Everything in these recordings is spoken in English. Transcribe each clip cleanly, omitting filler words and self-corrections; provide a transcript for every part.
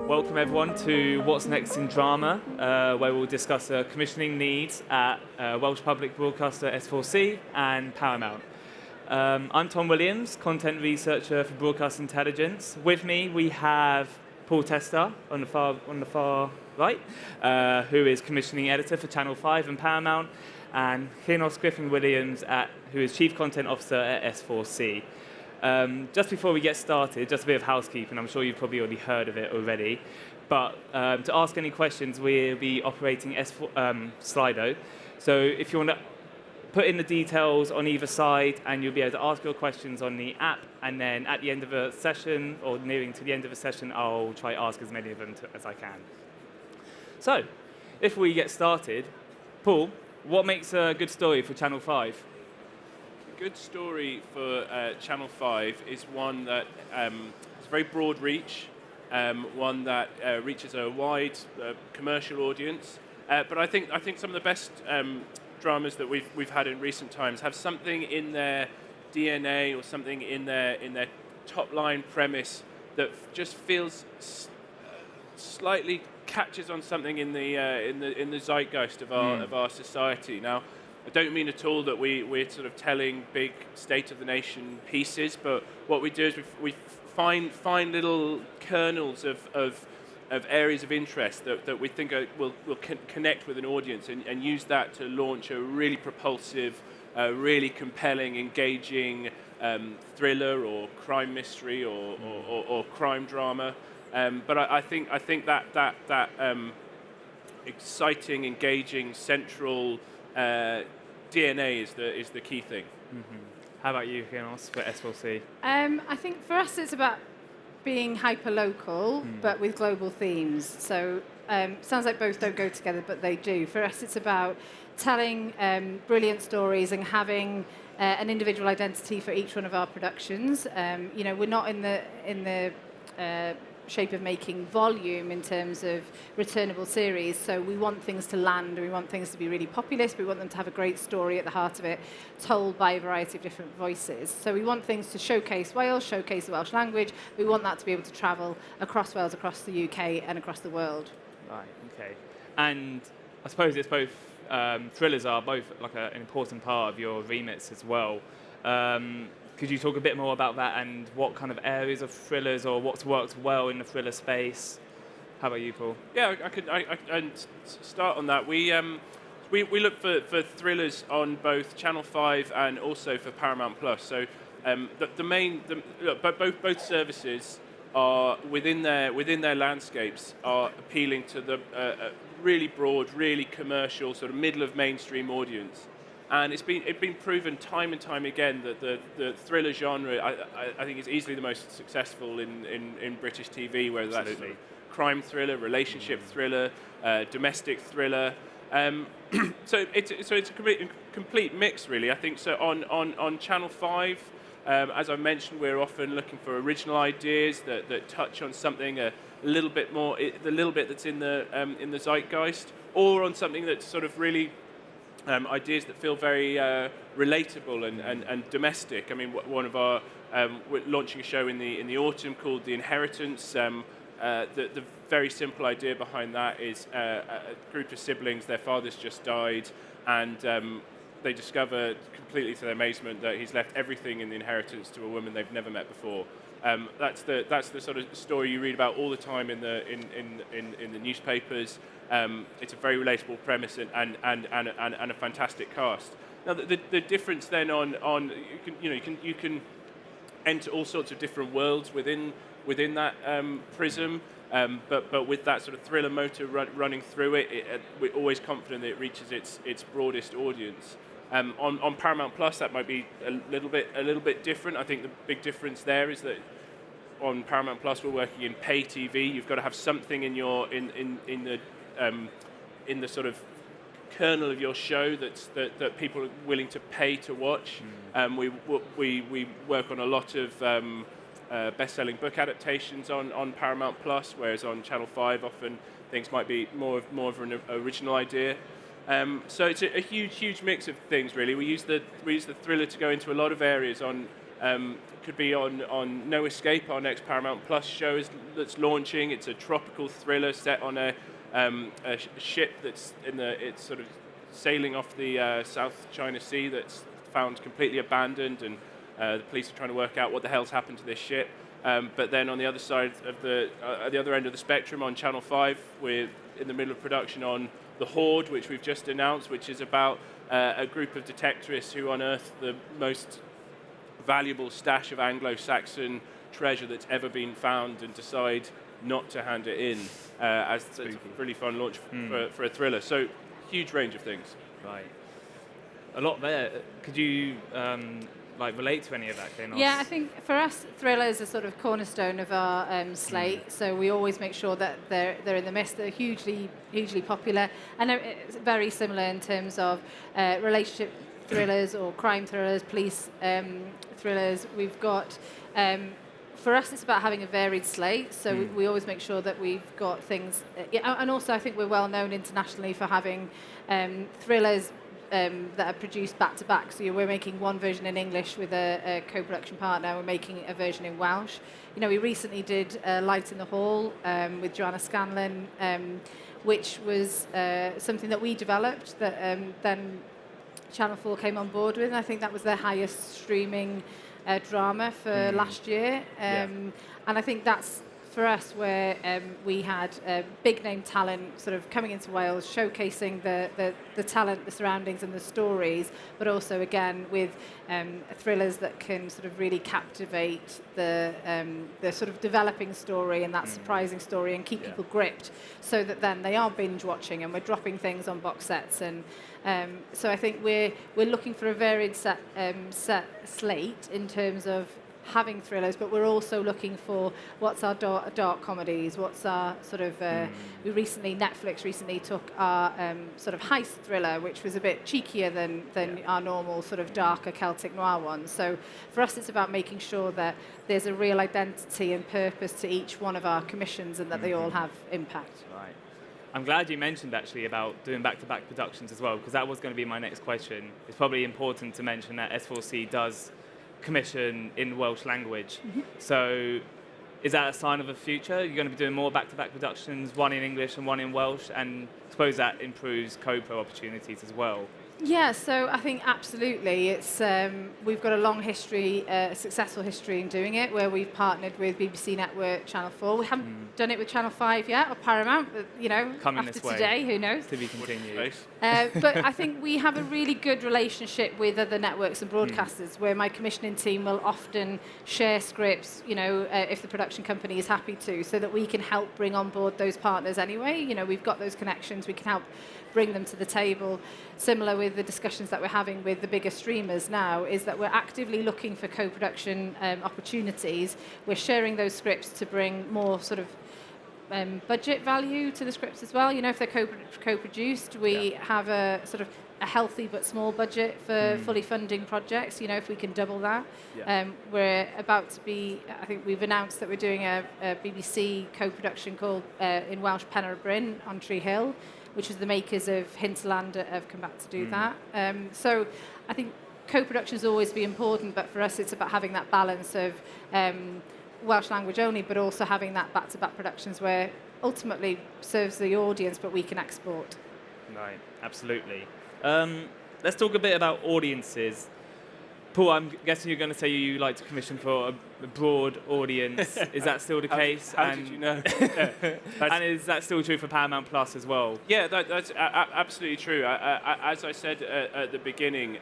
Welcome everyone to What's Next in Drama, where we'll discuss commissioning needs at Welsh Public Broadcaster S4C and Paramount. I'm Tom Williams, content researcher for Broadcast Intelligence. With me we have Paul Testar on the far right, who is commissioning editor for Channel 5 and Paramount, and Llinos Griffin-Williams, who is chief content officer at S4C. Just before we get started, just a bit of housekeeping. I'm sure you've probably already heard of it already. But to ask any questions, we'll be operating Slido. So if you want to put in the details on either side, and you'll be able to ask your questions on the app, and then at the end of a session, or nearing to the end of a session, I'll try to ask as many of them as I can. So if we get started, Paul, what makes a good story for Channel 5? A good story for Channel 5 is one that has a very broad reach, one that reaches a wide commercial audience. But I think some of the best dramas that we've had in recent times have something in their DNA or something in their top line premise that just feels slightly catches on something in the zeitgeist of our society. Now, I don't mean at all that we're sort of telling big state-of-the-nation pieces, but what we do is we find little kernels of areas of interest that we think will connect with an audience and use that to launch a really propulsive, really compelling, engaging thriller or crime mystery or crime drama. But I think that exciting, engaging, central DNA is the key thing. Mm-hmm. How about you, Llinos, for S4C? I think for us it's about being hyper-local, but with global themes. So sounds like both don't go together, but they do. For us it's about telling brilliant stories and having an individual identity for each one of our productions. We're not in the shape of making volume in terms of returnable series, so we want things to land, and we want things to be really populist, but we want them to have a great story at the heart of it, told by a variety of different voices. So we want things to showcase Wales, showcase the Welsh language. We want that to be able to travel across Wales, across the UK, and across the world. Right, okay. And I suppose it's both, thrillers are both like an important part of your remits as well. Could you talk a bit more about that and what kind of areas of thrillers or what's worked well in the thriller space? How about you, Paul? Yeah, I could start on that. We look for thrillers on both Channel 5 and also for Paramount Plus. So both services are within their landscapes are appealing to the really broad, really commercial, sort of middle of mainstream audience. And it's been proven time and time again that the thriller genre, I think, is easily the most successful in British TV, whether that's sort of crime thriller, relationship thriller, domestic thriller. So it's a complete mix, really. I think so. On Channel 5, as I mentioned, we're often looking for original ideas that touch on something a little bit more, the little bit that's in the zeitgeist, or on something that's sort of really ideas that feel very relatable and domestic. I mean, one of our we're launching a show in the autumn called The Inheritance. The very simple idea behind that is a group of siblings. Their father's just died, and they discover, completely to their amazement, that he's left everything in the inheritance to a woman they've never met before. That's the sort of story you read about all the time in the newspapers. It's a very relatable premise and a fantastic cast. Now the difference then on you can enter all sorts of different worlds within that prism, but with that sort of thriller motor running through it, we're always confident that it reaches its broadest audience. On Paramount Plus, that might be a little bit different. I think the big difference there is that on Paramount Plus we're working in pay TV. You've got to have something in the sort of kernel of your show that people are willing to pay to watch. We work on a lot of best-selling book adaptations on Paramount Plus, whereas on Channel 5 often things might be more of an original idea. So it's a huge mix of things, really. We use the thriller to go into a lot of areas on Could be on No Escape, our next Paramount Plus show that's launching. It's a tropical thriller set on a ship that's it's sort of sailing off the South China Sea that's found completely abandoned, and the police are trying to work out what the hell's happened to this ship. But then on the other side of at the other end of the spectrum, on Channel 5, we're in the middle of production on The Horde, which we've just announced, which is about a group of detectives who unearth the most valuable stash of Anglo-Saxon treasure that's ever been found and decide not to hand it in. It's a really fun launch for a thriller. So, huge range of things. Right. A lot there. Could you relate to any of that, Llinos? Yeah, I think for us, thrillers are sort of cornerstone of our slate. So we always make sure that they're in the mix. They're hugely popular, and it's very similar in terms of relationship thrillers or crime thrillers, police thrillers. We've got. For us, it's about having a varied slate. So we always make sure that we've got things. And also, I think we're well known internationally for having thrillers that are produced back to back. So we're making one version in English with a co-production partner. We're making a version in Welsh. We recently did Light in the Hall with Joanna Scanlon, which was something that we developed that then Channel 4 came on board with. And I think that was their highest streaming drama for last year. And I think that's for us where we had big name talent sort of coming into Wales, showcasing the talent, the surroundings and the stories, but also again with thrillers that can sort of really captivate the sort of developing story and that surprising story and keep people gripped, so that then they are binge watching and we're dropping things on box sets. And so I think we're looking for a varied set slate in terms of having thrillers, but we're also looking for what's our dark comedies, what's our sort of, Netflix recently took our sort of heist thriller, which was a bit cheekier than our normal sort of darker Celtic noir ones. So for us, it's about making sure that there's a real identity and purpose to each one of our commissions and that they all have impact. Right. I'm glad you mentioned actually about doing back-to-back productions as well, because that was going to be my next question. It's probably important to mention that S4C does commission in Welsh language. So is that a sign of the future? You're going to be doing more back-to-back productions, one in English and one in Welsh, and I suppose that improves co-pro opportunities as well. Yeah, so I think absolutely. It's we've got a long history, successful history in doing it, where we've partnered with BBC Network, Channel 4. We haven't done it with Channel 5 yet, or Paramount, but coming after this way. Today, who knows? To be continued. But I think we have a really good relationship with other networks and broadcasters, where my commissioning team will often share scripts, if the production company is happy to, so that we can help bring on board those partners anyway. We've got those connections, we can help bring them to the table. Similar with the discussions that we're having with the bigger streamers now, is that we're actively looking for co-production opportunities. We're sharing those scripts to bring more sort of budget value to the scripts as well. If they're co-produced, we have a sort of a healthy but small budget for fully funding projects. If we can double that. We're about to be, I think we've announced that we're doing a BBC co-production called in Welsh Penner Bryn on Tree Hill, which is the makers of Hinterland have come back to do that. So I think co-productions always be important, but for us it's about having that balance of Welsh language only, but also having that back-to-back productions where ultimately serves the audience, but we can export. Right, absolutely. Let's talk a bit about audiences. Paul, I'm guessing you're going to say you like to commission for a broad audience. Is that still the case? How did you know? And is that still true for Paramount Plus as well? Yeah, that's absolutely true. As I said at the beginning,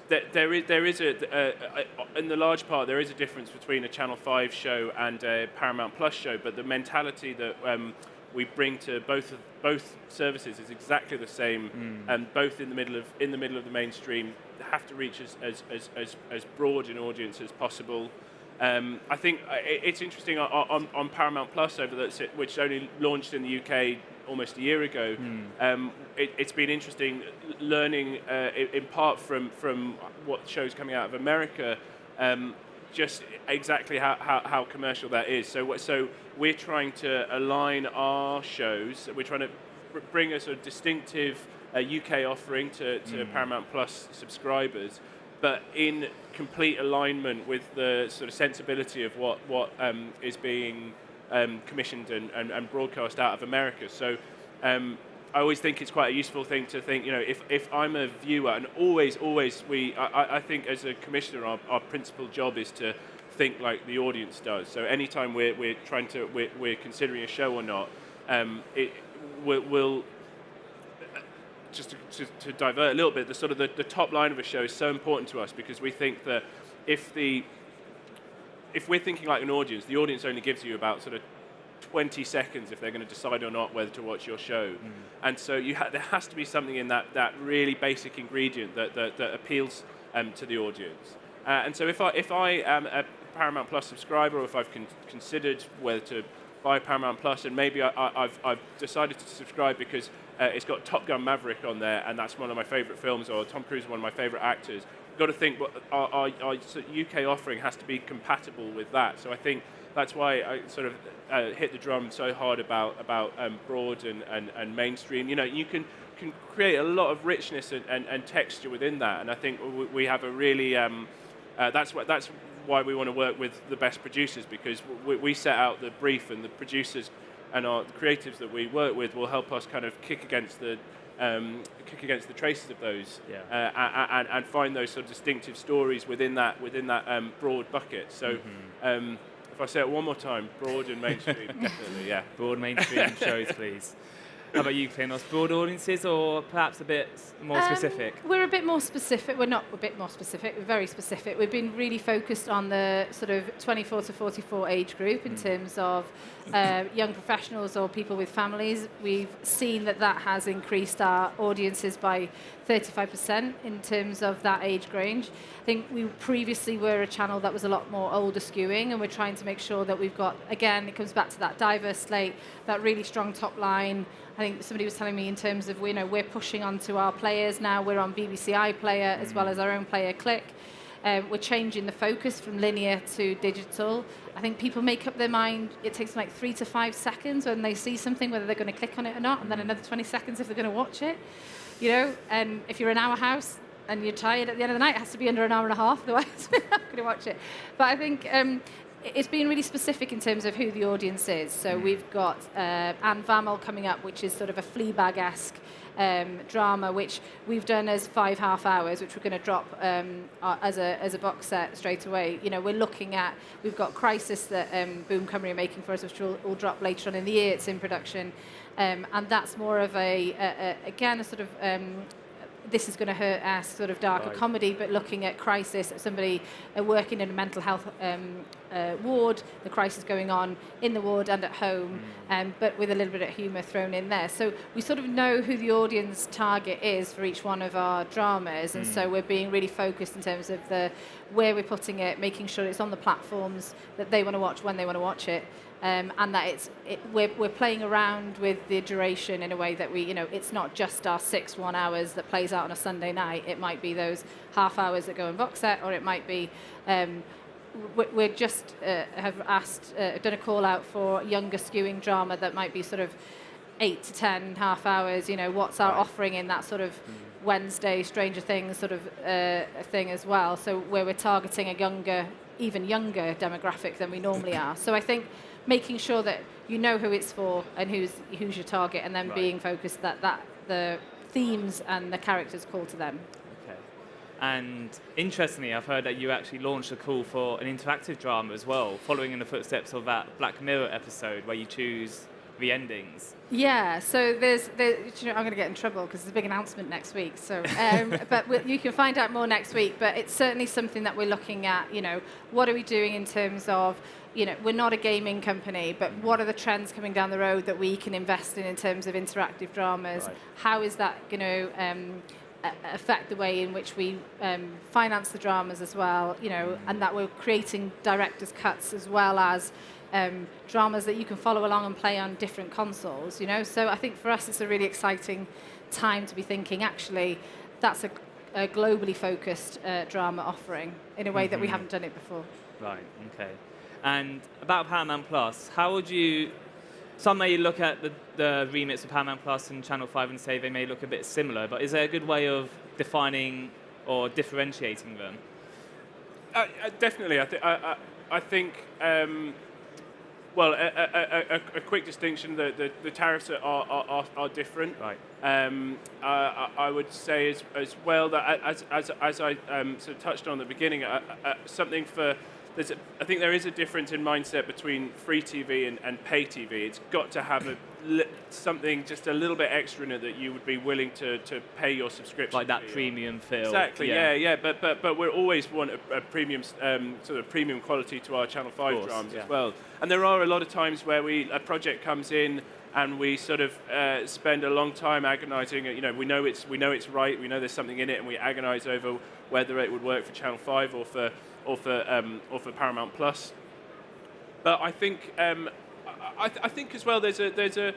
there is in the large part, there is a difference between a Channel 5 show and a Paramount Plus show, but the mentality that we bring to both services is exactly the same, and both in the middle of the mainstream, have to reach as broad an audience as possible. I think it's interesting on Paramount Plus, which only launched in the UK almost a year ago. It's been interesting learning in part from what shows coming out of America, just exactly how commercial that is. So we're trying to align our shows. We're trying to bring a sort of distinctive UK offering to Paramount Plus subscribers, but in complete alignment with the sort of sensibility of what is being commissioned and broadcast out of America. So I always think it's quite a useful thing to think, if I'm a viewer, and always I think as a commissioner, our principal job is to think like the audience does. So anytime we're considering a show or not, we'll just to divert a little bit, the top line of a show is so important to us, because we think that if we're thinking like an audience, the audience only gives you about sort of 20 seconds if they're going to decide or not whether to watch your show. And so there has to be something in that really basic ingredient that appeals to the audience. And so if I am a Paramount Plus subscriber, or if I've considered whether to buy Paramount Plus, and maybe I've decided to subscribe because it's got Top Gun Maverick on there, and that's one of my favourite films, or Tom Cruise is one of my favourite actors. You've got to think our UK offering has to be compatible with that. So I think that's why I sort of hit the drum so hard about broad and mainstream. You can create a lot of richness and texture within that, and I think we have a really that's why we want to work with the best producers, because we set out the brief, and the producers and the creatives that we work with will help us kind of kick against the traces of those, and find those sort of distinctive stories within that broad bucket. So if I say it one more time, broad and mainstream, definitely, yeah. Broad mainstream shows, please. How about you, Llinos? Broad audiences, or perhaps a bit more specific? We're a bit more specific. We're not a bit more specific. We're very specific. We've been really focused on the sort of 24 to 44 age group in terms of young professionals or people with families. We've seen that has increased our audiences by 35% in terms of that age range. I think we previously were a channel that was a lot more older skewing, and we're trying to make sure that we've got, again, it comes back to that diverse slate, that really strong top line. I think somebody was telling me in terms of, we're pushing onto our players now. We're on BBC iPlayer as well as our own player Click. We're changing the focus from linear to digital. I think people make up their mind. It takes like 3 to 5 seconds when they see something, whether they're going to click on it or not, and then another 20 seconds if they're going to watch it. And if you're in our house and you're tired at the end of the night, it has to be under an hour and a half, otherwise we're not going to watch it. But I think it's been really specific in terms of who the audience is. So we've got Anne Vamel coming up, which is sort of a Fleabag-esque drama, which we've done as 5 half hours, which we're going to drop as a box set straight away. We're looking at, we've got Crisis that Boom Cymru are making for us, which will drop later on in the year. It's in production. And that's more of again, a sort of, this is going to hurt us, sort of darker comedy, but looking at crisis, somebody working in a mental health ward, the crisis going on in the ward and at home, but with a little bit of humour thrown in there. So we sort of know who the audience target is for each one of our dramas, and so we're being really focused in terms of where we're putting it, making sure it's on the platforms that they want to watch when they want to watch it. And that we're playing around with the duration in a way that it's not just our 6 1 hours that plays out on a Sunday night. It might be those half hours that go in box set, or it might be we're just have done a call out for younger skewing drama that might be sort of 8 to 10 half hours. What's our offering in that sort of Wednesday Stranger Things sort of thing as well. So where we're targeting a even younger demographic than we normally are. So I think making sure that you know who it's for and who's your target, and then being focused that the themes and the characters call to them. Okay. And interestingly, I've heard that you actually launched a call for an interactive drama as well, following in the footsteps of that Black Mirror episode where you choose the endings. Yeah, so there's I'm going to get in trouble because there's a big announcement next week. So, but you can find out more next week. But it's certainly something that we're looking at. What are we doing in terms of, we're not a gaming company, but what are the trends coming down the road that we can invest in terms of interactive dramas? Right. How is that going to affect the way in which we finance the dramas as well? And that we're creating director's cuts as well as dramas that you can follow along and play on different consoles, So I think for us it's a really exciting time to be thinking, actually, that's a globally focused drama offering in a way that we haven't done it before. Right, okay. And about Paramount Plus, how would you... Some may look at the remits of Paramount Plus and Channel 5 and say they may look a bit similar, but is there a good way of defining or differentiating them? Definitely. I think. Well, a quick distinction: the tariffs are different. Right. I would say as well that as I sort of touched on at the beginning, something for. I think there is a difference in mindset between free TV and pay TV. It's got to have something just a little bit extra in it that you would be willing to pay your subscription. Like that fee. premium feel. Exactly. Yeah. But we always want a premium sort of premium quality to our Channel 5 dramas as well. And there are a lot of times where a project comes in and we sort of spend a long time agonising. We know it's right. We know there's something in it, and we agonise over whether it would work for Channel 5 or for Paramount Plus. But I think I think as well there's a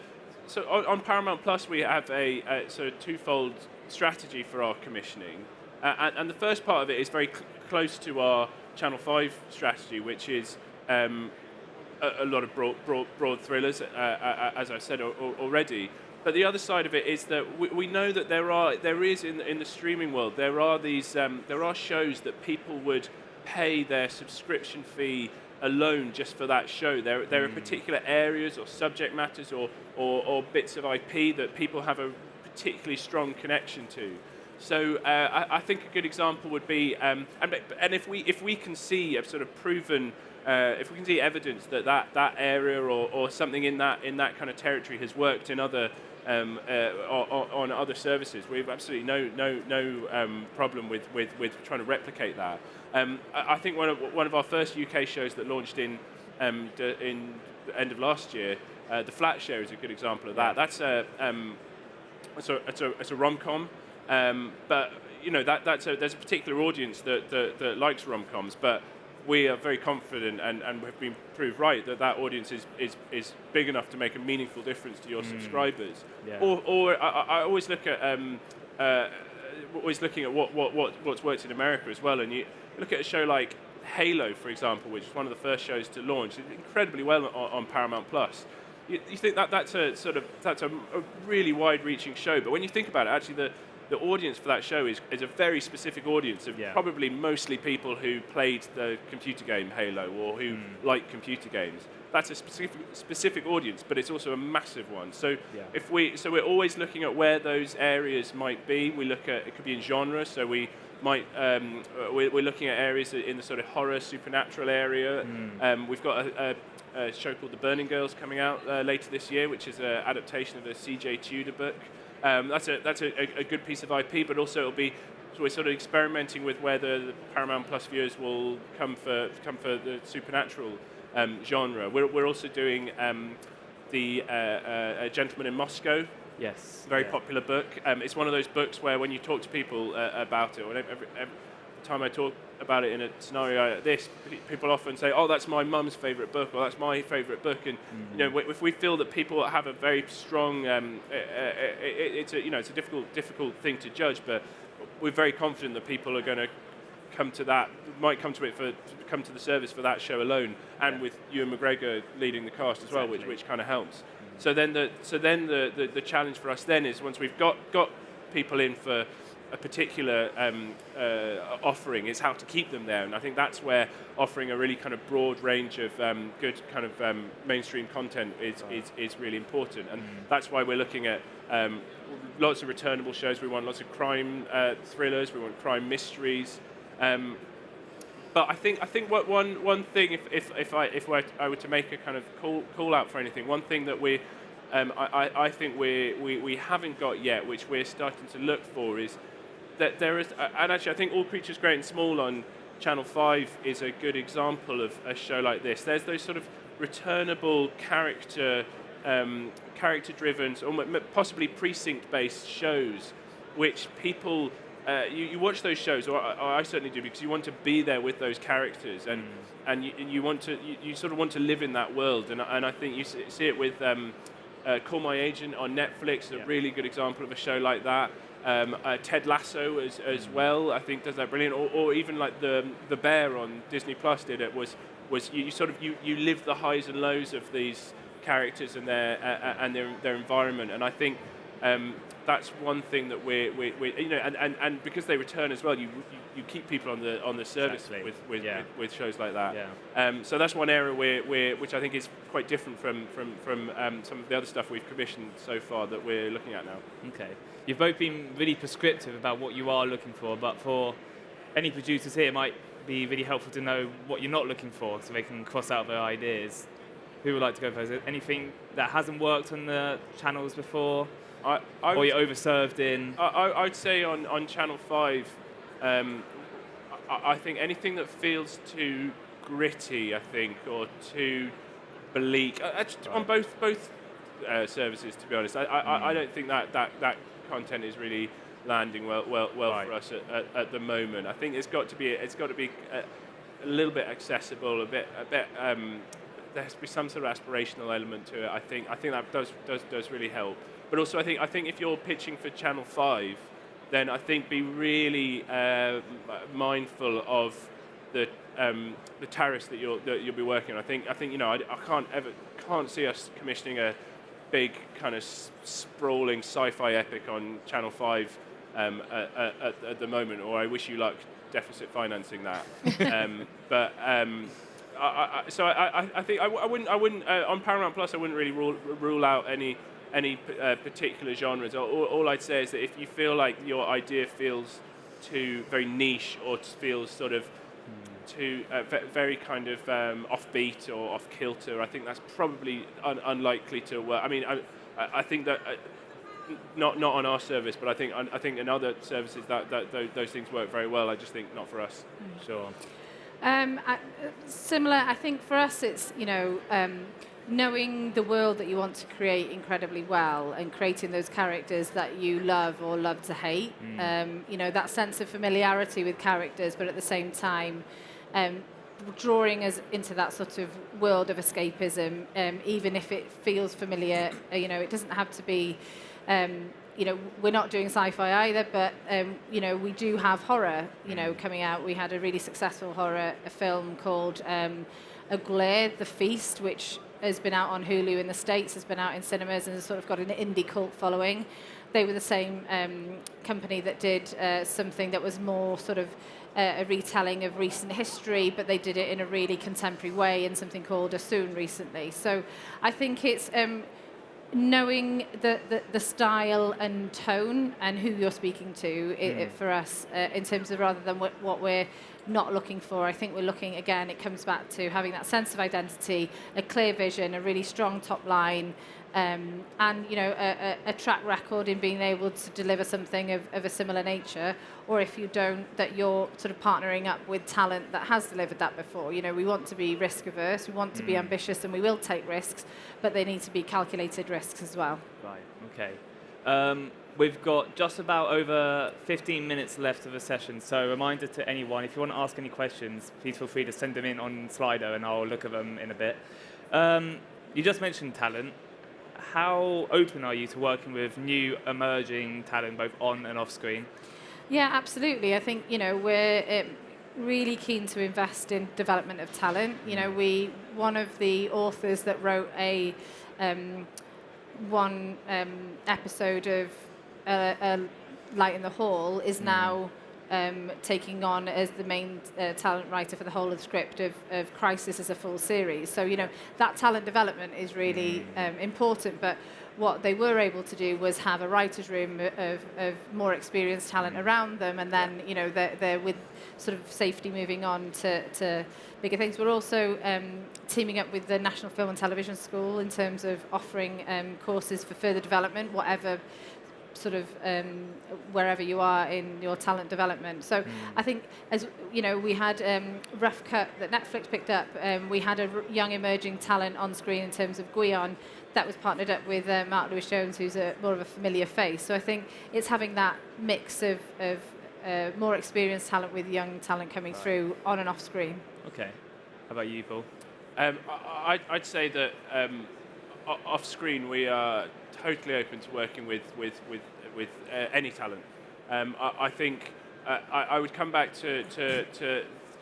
so on Paramount Plus we have a sort of twofold strategy for our commissioning, and the first part of it is very close to our Channel 5 strategy, which is a lot of broad thrillers, as I've said already. But the other side of it is that we know that there is in the streaming world there are shows that people would pay their subscription fee alone just for that show. There are particular areas or subject matters or bits of IP that people have a particularly strong connection to. So I think a good example would be, and if we can see a sort of proven, if we can see evidence that area or something in that kind of territory has worked in other on other services, we have absolutely no problem with trying to replicate that. I think one of our first UK shows that launched in the end of last year, The Flat Share, is a good example of that. That's it's a rom-com, but there's a particular audience that likes rom-coms, but we are very confident and have been proved right that audience is big enough to make a meaningful difference to your subscribers. Yeah. Or I always look at looking at what's worked in America as well, and you look at a show like Halo, for example, which is one of the first shows to launch, it did incredibly well on Paramount Plus. You think that's a really wide-reaching show, but when you think about it, actually the audience for that show is a very specific audience of probably mostly people who played the computer game Halo or who like computer games. That's a specific audience, but it's also a massive one. So we're always looking at where those areas might be. We look at, it could be in genre, so we might we're looking at areas in the sort of horror supernatural area. We've got a show called The Burning Girls coming out later this year, which is an adaptation of a C.J. Tudor book. That's a good piece of IP, but also we're sort of experimenting with whether the Paramount Plus viewers will come for the supernatural genre. We're also doing the A Gentleman in Moscow. Yes. Very popular book. It's one of those books where when you talk to people about it, or every time I talk about it in a scenario like this, people often say, "Oh, that's my mum's favourite book," or "That's my favourite book." And if we feel that people have a very strong, it's a difficult thing to judge, but we're very confident that people are going to come to the service for that show alone, and with Ewan McGregor leading the cast as well, which kind of helps. So then the challenge for us then is, once we've got people in for a particular offering, is how to keep them there. And I think that's where offering a really kind of broad range of good kind of mainstream content is really important. And that's why we're looking at lots of returnable shows. We want lots of crime thrillers. We want crime mysteries. But I think what one thing, if I were to make a kind of call out for anything, one thing that I think we haven't got yet, which we're starting to look for, is that there is, and actually I think All Creatures Great and Small on Channel 5 is a good example of a show like this. There's those sort of returnable character-driven, or possibly precinct-based shows, which people. You watch those shows, or I certainly do, because you want to be there with those characters, and you sort of want to live in that world, and I think you see it with Call My Agent on Netflix, a really good example of a show like that. Ted Lasso as well, I think, does that brilliant, or even like the Bear on Disney Plus did it. Was you sort of you live the highs and lows of these characters and their environment, and I think. that's one thing that we you know, and because they return as well, you keep people on the service Exactly. with shows like that. Yeah. So that's one area which I think is quite different from some of the other stuff we've commissioned so far that we're looking at now. Okay. You've both been really prescriptive about what you are looking for, but for any producers here, it might be really helpful to know what you're not looking for so they can cross out their ideas. Who would like to go first? Is there anything that hasn't worked on the channels before? Or you're overserved in? I'd say on Channel 5, I think anything that feels too gritty, I think, or too bleak, on both services, to be honest. I don't think that content is really landing well Right. for us at the moment. I think it's got to be a little bit accessible, a bit. There has to be some sort of aspirational element to it. I think that does really help. But also, I think if you're pitching for Channel 5, then I think be really mindful of the tariffs that you'll be working on. I think you know, I can't see us commissioning a big kind of sprawling sci-fi epic on Channel 5 at the moment. Or I wish you luck deficit financing that. So I think I wouldn't on Paramount Plus I wouldn't really rule out any particular genres. All I'd say is that if you feel like your idea feels too very niche or feels sort of too very kind of offbeat or off kilter, I think that's probably unlikely to work. I mean, I think that not on our service, but I think in other services that those things work very well. I just think not for us. Sure. Similar, I think for us it's, knowing the world that you want to create incredibly well and creating those characters that you love or love to hate. That sense of familiarity with characters, but at the same time drawing us into that sort of world of escapism, even if it feels familiar. It doesn't have to be... we're not doing sci-fi either, but we do have horror, coming out. We had a really successful horror film called A Glare, The Feast, which has been out on Hulu in the States, has been out in cinemas, and has sort of got an indie cult following. They were the same company that did something that was more sort of a retelling of recent history, but they did it in a really contemporary way in something called A Soon recently. So I think it's... knowing the style and tone and who you're speaking to for us in terms of rather than what we're not looking for. I think we're looking, again, it comes back to having that sense of identity, a clear vision, a really strong top line, and a track record in being able to deliver something of a similar nature, or if you don't, that you're sort of partnering up with talent that has delivered that before. We want to be risk averse, we want to be ambitious, and we will take risks, but they need to be calculated risks as well. Right, okay. We've got just about over 15 minutes left of the session, so a reminder to anyone, if you want to ask any questions, please feel free to send them in on Slido and I'll look at them in a bit. You just mentioned talent. How open are you to working with new emerging talent, both on and off screen? Yeah, absolutely. I think, we're really keen to invest in development of talent. One of the authors that wrote a one episode of Light in the Hall is now taking on as the main talent writer for the whole of the script of Crisis as a full series. So, that talent development is really important, but what they were able to do was have a writer's room of more experienced talent around them, and then, they're with sort of safety moving on to bigger things. We're also teaming up with the National Film and Television School in terms of offering courses for further development, whatever sort of wherever you are in your talent development. So I think, as we had Rough Cut that Netflix picked up. We had a young emerging talent on screen in terms of Guion that was partnered up with Mark Lewis-Jones, who's more of a familiar face. So I think it's having that mix of more experienced talent with young talent coming through on and off screen. Okay. How about you, Paul? I'd say that off screen we are totally open to working with any talent. I think I would come back to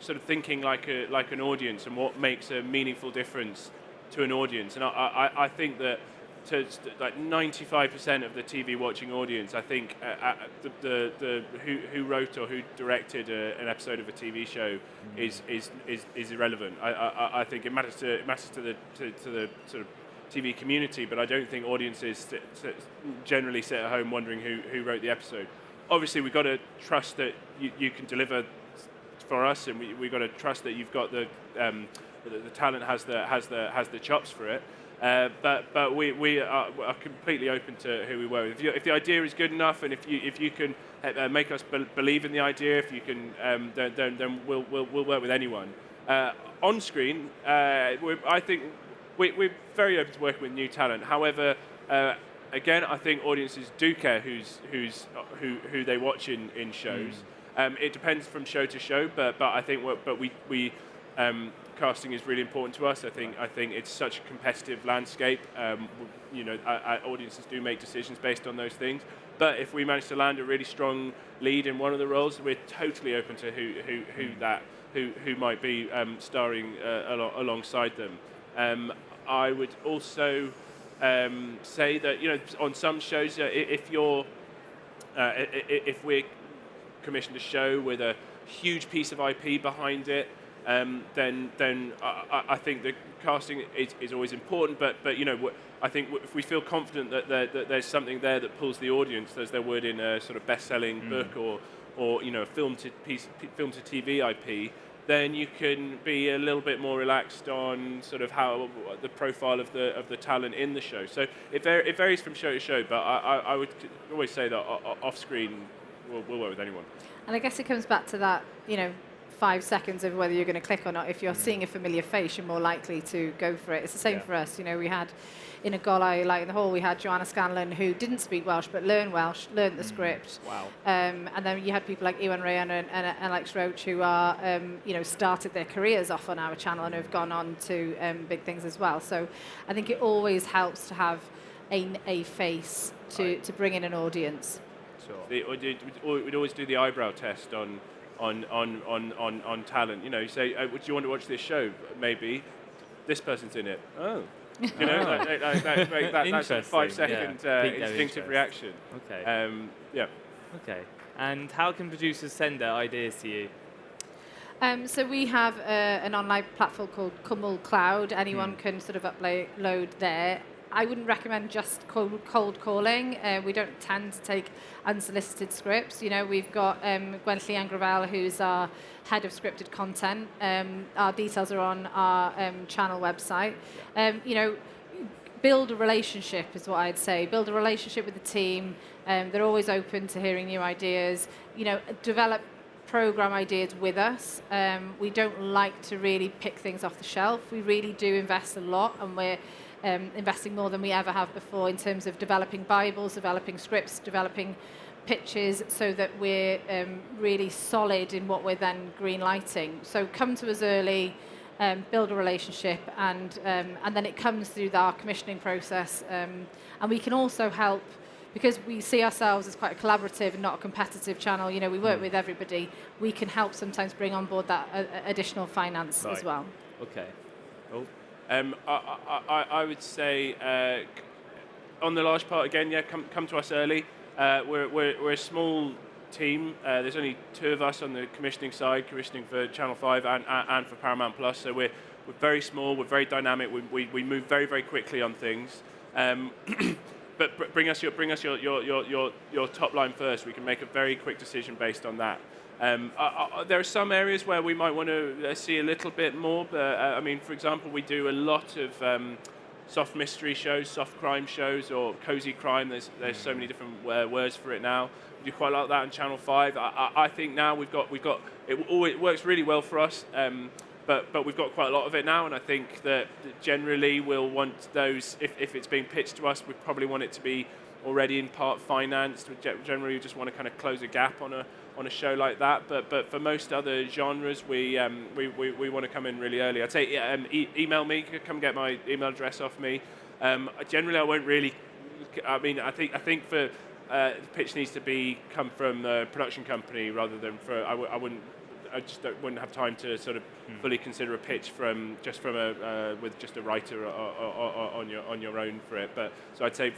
sort of thinking like an audience and what makes a meaningful difference to an audience. And I think that like 95% of the TV watching audience, I think who wrote or who directed an episode of a TV show is irrelevant. I think it matters to the sort of TV community, but I don't think audiences generally sit at home wondering who wrote the episode. Obviously, we've got to trust that you can deliver for us, and we've got to trust that you've got the talent has the chops for it. But we are completely open to who we work with. If the idea is good enough, and if you can make us believe in the idea, if you can, then we'll work with anyone. On screen, I think we're very open to working with new talent. However, again, I think audiences do care who they watch in shows. It depends from show to show, but I think we casting is really important to us. I think it's such a competitive landscape. Audiences do make decisions based on those things. But if we manage to land a really strong lead in one of the roles, we're totally open to who might be starring alongside them. I would also say that on some shows, if we're commissioned a show with a huge piece of IP behind it, then I think the casting is always important. But I think if we feel confident that there's something there that pulls the audience, as there would in a sort of best-selling book or film to TV IP, then you can be a little bit more relaxed on sort of how the profile of the talent in the show. So it varies from show to show, but I would always say that off screen we'll work with anyone. And I guess it comes back to that, 5 seconds of whether you're going to click or not. If you're seeing a familiar face, you're more likely to go for it. It's the same for us. We had in a Golau Light in the Hall, we had Joanna Scanlon, who didn't speak Welsh but learned the script. Wow. And then you had people like Iwan Ryan and Alex Roach, who are started their careers off on our channel and have gone on to big things as well. So I think it always helps to have a face to bring in an audience. Sure. We'd always do the eyebrow test on talent. You say, would you want to watch this show? Maybe. This person's in it. Oh. That's a 5 second instinctive reaction. Okay. Okay. And how can producers send their ideas to you? So we have an online platform called Cwmwl Cloud. Anyone can sort of upload there. I wouldn't recommend just cold calling. We don't tend to take unsolicited scripts. We've got Gwen Llian Gravel, who's our head of scripted content. Our details are on our channel website. Build a relationship is what I'd say. Build a relationship with the team. They're always open to hearing new ideas. Develop program ideas with us. We don't like to really pick things off the shelf. We really do invest a lot, and we're investing more than we ever have before in terms of developing Bibles, developing scripts, developing pitches, so that we're really solid in what we're then greenlighting. So come to us early, build a relationship, and then it comes through our commissioning process. And we can also help, because we see ourselves as quite a collaborative and not a competitive channel. We work with everybody. We can help sometimes bring on board that additional finance as well. Okay. Oh. I would say on the large part again, come to us early. We're a small team. There's only 2 of us on the commissioning side, commissioning for Channel 5 and for Paramount Plus. So we're very small. We're very dynamic. We move very, very quickly on things. But bring us your top line first. We can make a very quick decision based on that. There are some areas where we might want to see a little bit more, but for example, we do a lot of soft mystery shows, soft crime shows, or cozy crime. There's so many different words for it now. We do quite a lot of that on Channel 5. I think now we've got it works really well for us, but we've got quite a lot of it now, and I think that generally we'll want those, if it's being pitched to us, we probably want it to be already in part financed. Generally, we just want to kind of close a gap on a show like that. But for most other genres, we want to come in really early. I'd say email me, come get my email address off me. Generally, I won't really. I think for the pitch needs to come from the production company rather than for. I wouldn't wouldn't have time to sort of fully consider a pitch with just a writer on your own for it. But so I'd say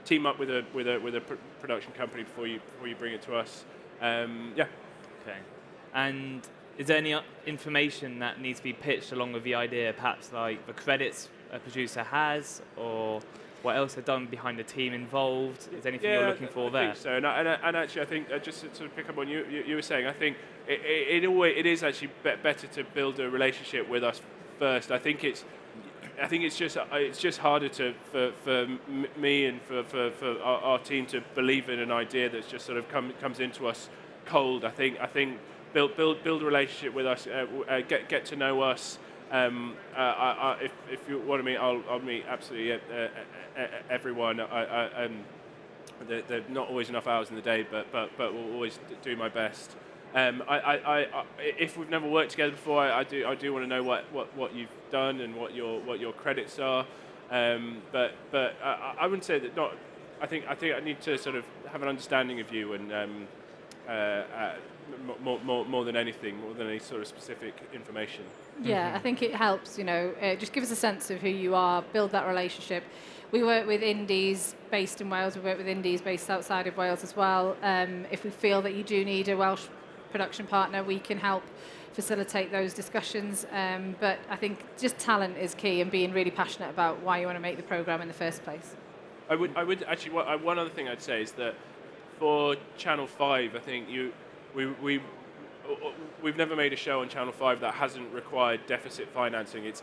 team up with a production company before you bring it to us. Yeah. Okay. And is there any information that needs to be pitched along with the idea, perhaps like the credits a producer has, or what else are done behind the team involved? Is there anything you're looking for there? I think so. And actually, I think just to sort of pick up on you were saying, I think it is actually better to build a relationship with us first. I think it's just harder for me and for our team to believe in an idea that's just sort of comes into us cold. I think build a relationship with us, get to know us. If you want to meet, I'll meet absolutely everyone. There are not always enough hours in the day, but we'll always do my best. If we've never worked together before, I do want to know what you've done and what your credits are. But I wouldn't say that not. I think I need to sort of have an understanding of you and more than anything, more than any sort of specific information. Yeah, I think it helps, just give us a sense of who you are, build that relationship. We work with indies based in Wales, we work with indies based outside of Wales as well. If we feel that you do need a Welsh production partner, we can help facilitate those discussions. But I think just talent is key and being really passionate about why you want to make the programme in the first place. I would actually, one other thing I'd say is that for Channel 5, I think we've never made a show on Channel 5 that hasn't required deficit financing. It's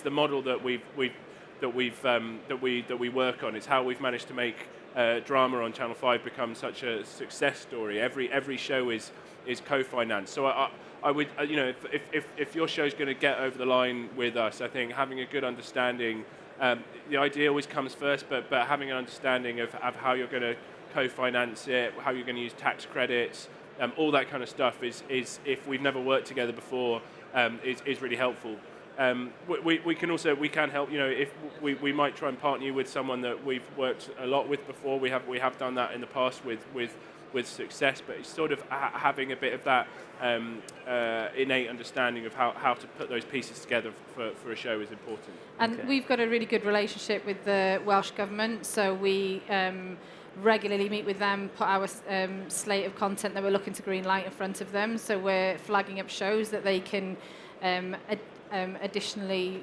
the model that we work on. It's how we've managed to make drama on Channel 5 become such a success story. Every show is co-financed. So I would if your show's going to get over the line with us, I think having a good understanding. The idea always comes first, but having an understanding of how you're going to co-finance it, how you're going to use tax credits. All that kind of stuff is if we've never worked together before, is really helpful. We can help. If we might try and partner you with someone that we've worked a lot with before. We have done that in the past with success. But it's sort of having a bit of that innate understanding of how to put those pieces together for a show is important. And we've got a really good relationship with the Welsh Government, so we regularly meet with them, put our slate of content that we're looking to greenlight in front of them. So we're flagging up shows that they can additionally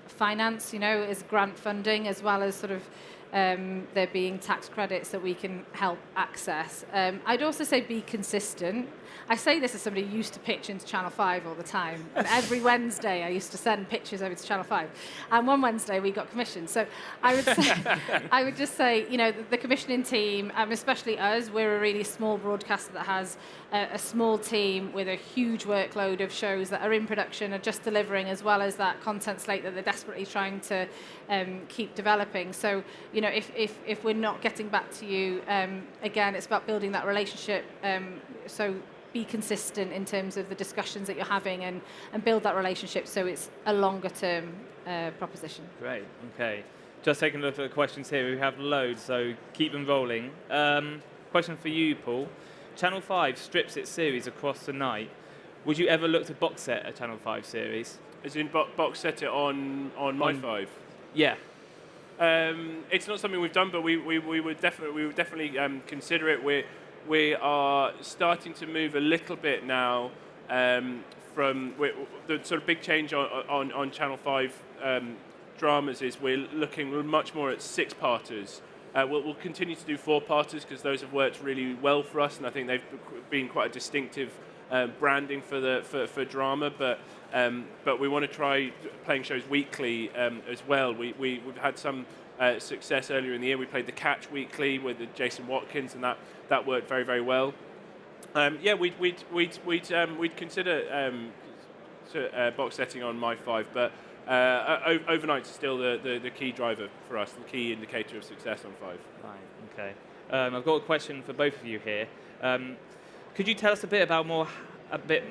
finance, as grant funding, as well as sort of there being tax credits that we can help access. I'd also say be consistent. I say this as somebody who used to pitch into Channel 5 all the time. And every Wednesday I used to send pictures over to Channel 5. And one Wednesday we got commissioned. So I would just say, the commissioning team, especially us, we're a really small broadcaster that has a small team with a huge workload of shows that are in production, are just delivering, as well as that content slate that they're desperately trying to keep developing. So, if we're not getting back to you, again, it's about building that relationship. So be consistent in terms of the discussions that you're having and build that relationship so it's a longer term proposition. Great, okay. Just taking a look at the questions here. We have loads, so keep them rolling. Question for you, Paul. Channel 5 strips its series across the night. Would you ever look to box set a Channel 5 series? As in box set it on My 5? Yeah. It's not something we've done, but we would definitely consider it. We are starting to move a little bit now from the sort of big change on Channel 5 dramas is we're looking much more at 6-parters. We'll continue to do 4-parters because those have worked really well for us, and I think they've been quite a distinctive branding for drama. But we want to try playing shows weekly as well. We've had some success earlier in the year. We played The Catch weekly with Jason Watkins, and that worked very, very well. We'd consider box setting on My 5, but overnight is still the key driver for us, the key indicator of success on 5. Right. Okay. I've got a question for both of you here. Could you tell us a bit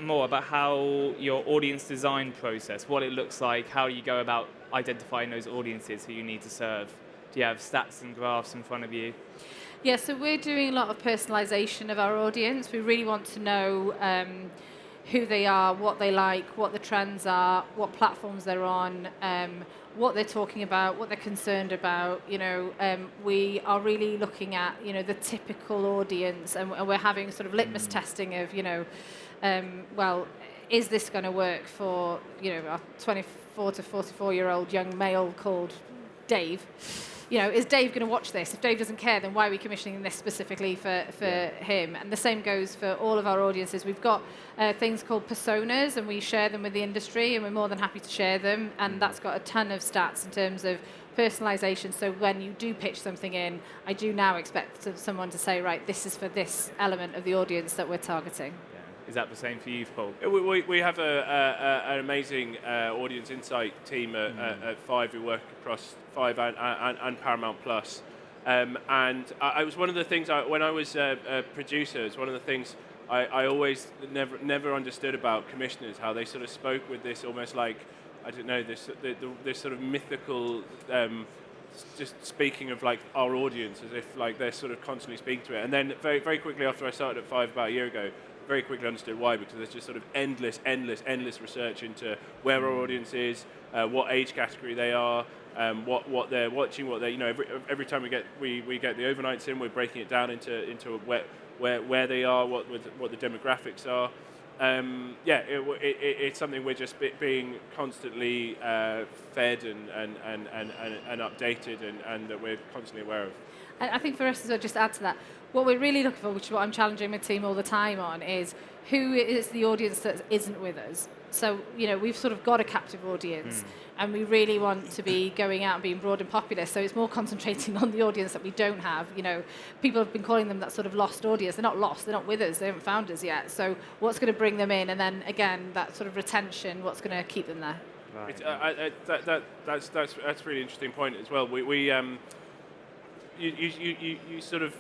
more about how your audience design process, what it looks like, how you go about identifying those audiences who you need to serve? Do you have stats and graphs in front of you? Yeah, so we're doing a lot of personalization of our audience. We really want to know who they are, what they like, what the trends are, what platforms they're on, what they're talking about, what they're concerned about. We are really looking at, the typical audience, and we're having sort of litmus testing of, well, is this going to work for, a 24 to 44-year-old young male called Dave? Is Dave going to watch this? If Dave doesn't care, then why are we commissioning this specifically for him? And the same goes for all of our audiences. We've got things called personas, and we share them with the industry, and we're more than happy to share them. And that's got a ton of stats in terms of personalization. So when you do pitch something in, I do now expect someone to say, right, this is for this element of the audience that we're targeting. Is that the same for you, Paul? We have an amazing audience insight team at Five who work across Five and Paramount Plus. And I was one of the things, when I was a producer, it's one of the things I always never understood about commissioners, how they sort of spoke with this almost like, I don't know, this sort of mythical, just speaking of like our audience as if like they're sort of constantly speaking to it. And then very, very quickly after I started at Five about a year ago, very quickly understood why, because there's just sort of endless research into where our audience is, what age category they are, what they're watching, what they every time we get the overnights in, we're breaking it down into where they are, what the demographics are. It's something we're just being constantly fed and updated and that we're constantly aware of. I think for us as well, just to add to that, what we're really looking for, which is what I'm challenging my team all the time on, is who is the audience that isn't with us. So, we've sort of got a captive audience, and we really want to be going out and being broad and popular. So it's more concentrating on the audience that we don't have. People have been calling them that sort of lost audience. They're not lost. They're not with us. They haven't found us yet. So what's going to bring them in? And then, again, that sort of retention, what's going to keep them there? Right. That's a really interesting point as well. You sort of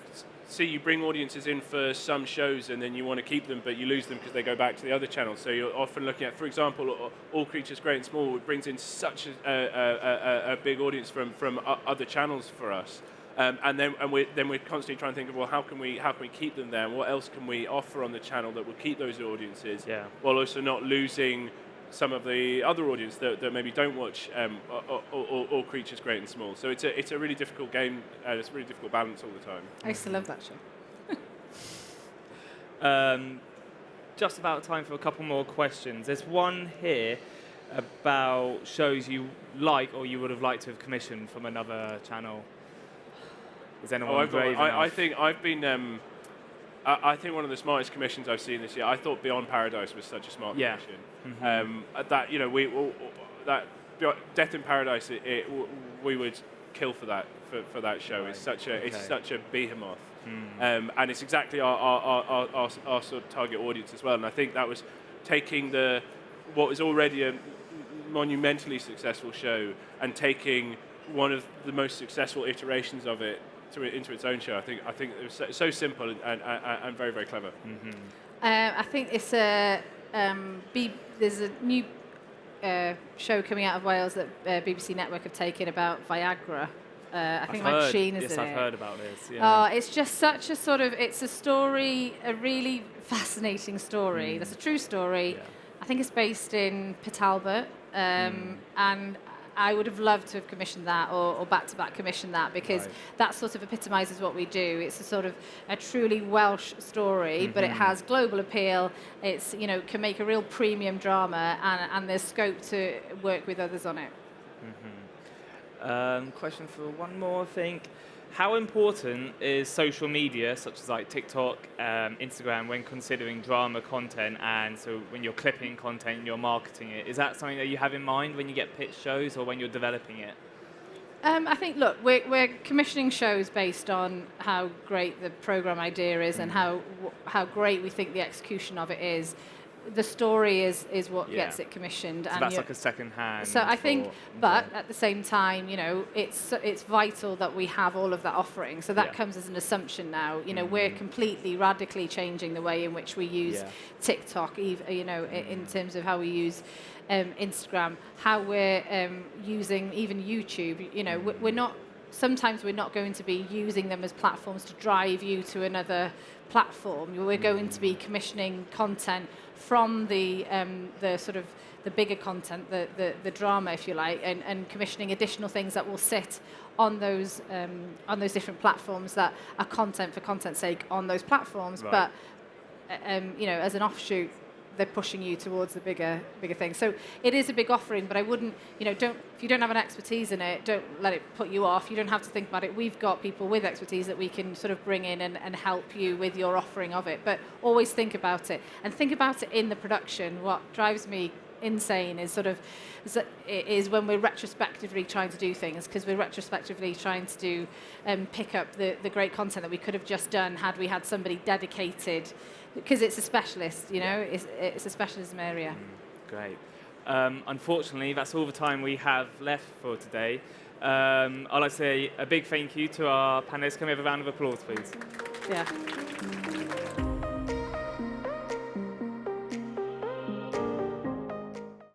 see you bring audiences in for some shows and then you want to keep them, but you lose them because they go back to the other channels. So you're often looking at, for example, All Creatures Great and Small. It brings in such a big audience from other channels for us, and we're constantly trying to think of, well, how can we keep them there, and what else can we offer on the channel that will keep those audiences, while also not losing some of the other audience that maybe don't watch All Creatures Great and Small. So it's a really difficult game, and it's a really difficult balance all the time. I used to love that show. Just about time for a couple more questions. There's one here about shows you like or you would have liked to have commissioned from another channel. Is anyone brave enough? I think I've been... I think one of the smartest commissions I've seen this year. I thought Beyond Paradise was such a smart commission. That Death in Paradise, we would kill for that show. Right. It's such a behemoth, and it's exactly our sort of target audience as well. And I think that was taking what was already a monumentally successful show and taking one of the most successful iterations of it into its own show. I think it was so simple and very, very clever. I think it's there's a new show coming out of Wales that BBC Network have taken about Viagra. I think Mike Sheen is in it. Yes, I've heard about this. Yeah. It's just such a sort of, it's a story, a really fascinating story. That's a true story. Yeah. I think it's based in Port Talbot, and I would have loved to have commissioned that or back-to-back commissioned that, because that sort of epitomises what we do. It's a sort of a truly Welsh story, but it has global appeal. It's, can make a real premium drama, and there's scope to work with others on it. Question for one more, I think. How important is social media, such as like TikTok, Instagram, when considering drama content, and so when you're clipping content and you're marketing it? Is that something that you have in mind when you get pitched shows or when you're developing it? I think, look, we're commissioning shows based on how great the program idea is and how great we think the execution of it is. The story is what gets it commissioned. So that's like a second hand. So I think, but at the same time, it's vital that we have all of that offering. So that comes as an assumption now. We're completely, radically changing the way in which we use TikTok, in terms of how we use Instagram, how we're using even YouTube. We're not sometimes we're not going to be using them as platforms to drive you to another platform. We're going to be commissioning content from the sort of the bigger content, the drama, if you like, and commissioning additional things that will sit on those different platforms that are content for content's sake on those platforms. Right. But as an offshoot, they're pushing you towards the bigger thing. So it is a big offering, but I wouldn't, if you don't have an expertise in it, don't let it put you off. You don't have to think about it. We've got people with expertise that we can sort of bring in and help you with your offering of it. But always think about it, and think about it in the production. What drives me insane is when we're retrospectively trying to do things, because we're retrospectively trying to do pick up the great content that we could have just done had we had somebody dedicated, because it's a specialist, it's a specialism area. Great. Unfortunately, that's all the time we have left for today. I'd like to say a big thank you to our panelists. Can we have a round of applause, please? Yeah.